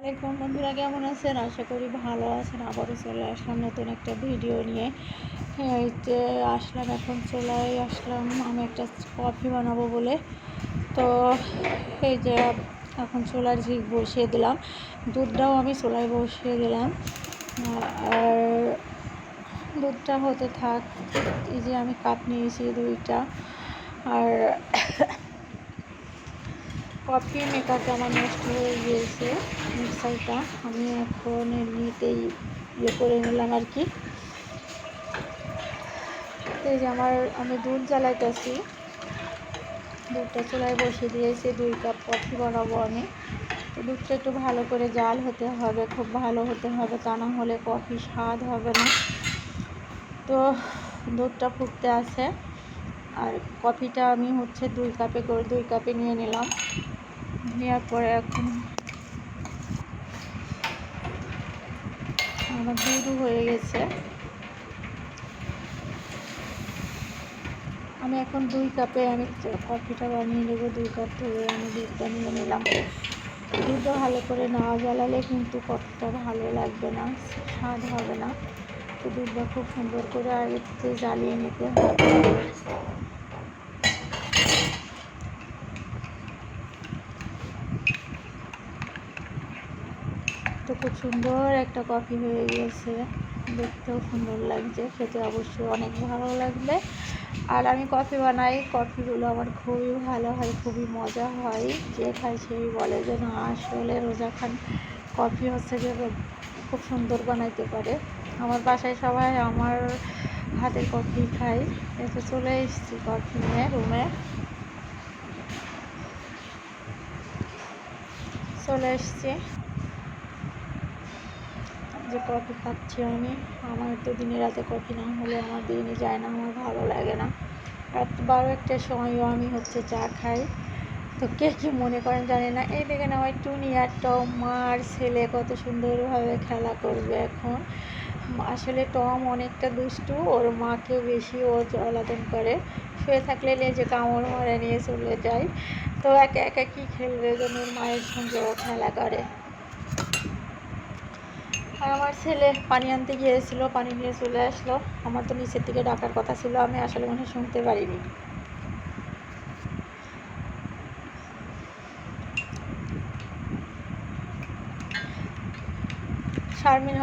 আসসালামাইকুম বন্ধুরা, কেমন আছেন? আশা করি ভালো আছেন। আবারও চলে আসলাম নতুন একটা ভিডিও নিয়ে। এই যে আসলাম, এখন চুলায় আসলাম আমি একটা কফি বানাবো বলে। তো এই যে এখন চুলার ঝিক বসিয়ে দিলাম, দুধটাও আমি চুলায় বসিয়ে দিলাম। আর দুধটা হতে থাক। এই যে আমি কাপ নিয়েছি দুইটা, আর কফি মেকারটা আমার নষ্ট হয়ে গিয়েছে, মিক্সারটা। আমি এখন এমনিতেই করে নিলাম আর কি। এই যে আমি দুধ জ্বালাইতেছি, দুধটা চুলায় বসিয়ে দিয়েছি। 2 কাপ কফি বানাবো আমি। তো দুধটা একটু ভালো করে জাল হতে হবে, খুব ভালো হতে হবে, তা না হলে কফি স্বাদ হবে না। তো দুধটা ফুটতে আছে, আর কফিটা আমি 2 কাপে করে 2 কাপে নিয়ে নিলাম। নেওয়ার পরে এখন আমার দুধও হয়ে গেছে। আমি এখন 2 কাপে আমি কফিটা বানিয়ে নেব। 2 কাপ ধরে আমি দুধটা নিয়ে নিলাম। দুধটা ভালো করে না জ্বালালে কিন্তু কফিটা ভালো লাগবে না, স্বাদ হবে না। তো দুধটা খুব সুন্দর করে আগে থেকে জ্বালিয়ে নিতে হবে। তো খুব সুন্দর একটা কফি হয়ে গিয়েছে, দেখতেও সুন্দর লাগছে, খেতে অবশ্যই অনেক ভালো লাগবে। আর আমি কফি বানাই, কফিগুলো আমার খুবই ভালো হয়, খুবই মজা হয়। যে খায় সেই বলে যে না, আসলে রোজা খান কফি হচ্ছে যে খুব সুন্দর বানাইতে পারে। আমার বাসায় সবাই আমার হাতের কফি খাই। এসে চলে এসেছি কফি নিয়ে রুমে, চলে এসেছি। যে কফি খাচ্ছি আমি, আমার তো দিনে রাতে কফি না হলে আমার দিনই যায় না, আমার ভালো লাগে না। রাত 12-1টার সময়ও আমি চা খাই। তো কে কী মনে করেন জানি না। এই দেখেন আমার টুনি আর টম, মা আর ছেলে কত সুন্দরভাবে খেলা করবে এখন। আসলে টম অনেকটা দুষ্টু, ওর মাকে বেশি ও জ্বালাতন করে। শুয়ে থাকলে লেজে কামড় মারা নিয়ে চলে যায়। তো একা একা কী খেলবে, যেন ওর মায়ের সঙ্গে ও খেলা করে। আর আমার ছেলে পানি আনতে গিয়েছিল, পানি নিয়ে চলে আসলো। আমার তো নিচের দিকে ডাকার কথা ছিল, আমি আসলে মনে শুনতে পারিনি। শারমিন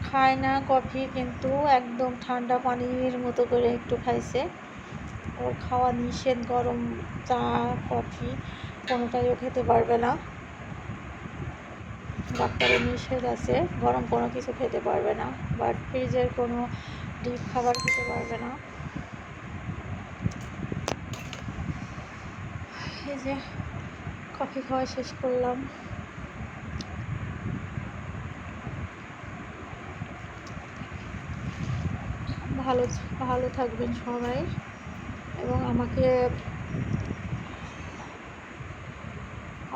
খায় না কফি, কিন্তু একদম ঠান্ডা পানির মতো করে একটু খাইছে। ওর খাওয়া নিষেধ, গরম চা কফি কোনোটাই ও খেতে পারবে না। ডাক্তারের নিষেধ আছে, গরম কোনো কিছু খেতে পারবে না, বাট ফ্রিজের কোনো ডিপ খাবার খেতে পারবে না। এই যে কফি খাওয়া শেষ করলাম। ভালো ভালো থাকবেন সবাই, এবং আমাকে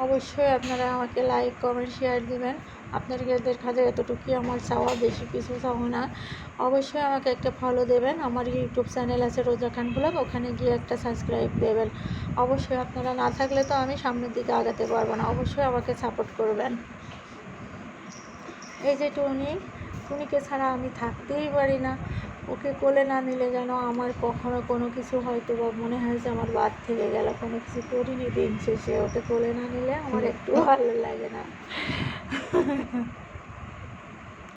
অবশ্যই আপনারা আমাকে লাইক কমেন্ট শেয়ার দিবেন। আপনাদের কাছে এতটুকুই আমার চাওয়া, বেশি কিছু চাওয়া না। অবশ্যই আমাকে একটা ফলো দেবেন। আমার ইউটিউব চ্যানেল আছে রোজা খান ব্লগ, ওখানে গিয়ে একটা সাবস্ক্রাইব দেবেন। অবশ্যই আপনারা না থাকলে তো আমি সামনের দিকে আগাতে পারবো না। অবশ্যই আমাকে সাপোর্ট করবেন। এই যে টুনিকে ছাড়া আমি থাকতেই পারি না। ওকে কোলে না নিলে যেন আমার কখনো কোনো কিছু হয়তো বা মনে হয় যে আমার বাদ থেকে গেল, কোনো কিছু করিনি দিন শেষে। ওকে কোলে না নিলে আমার একটু ভালো লাগে না।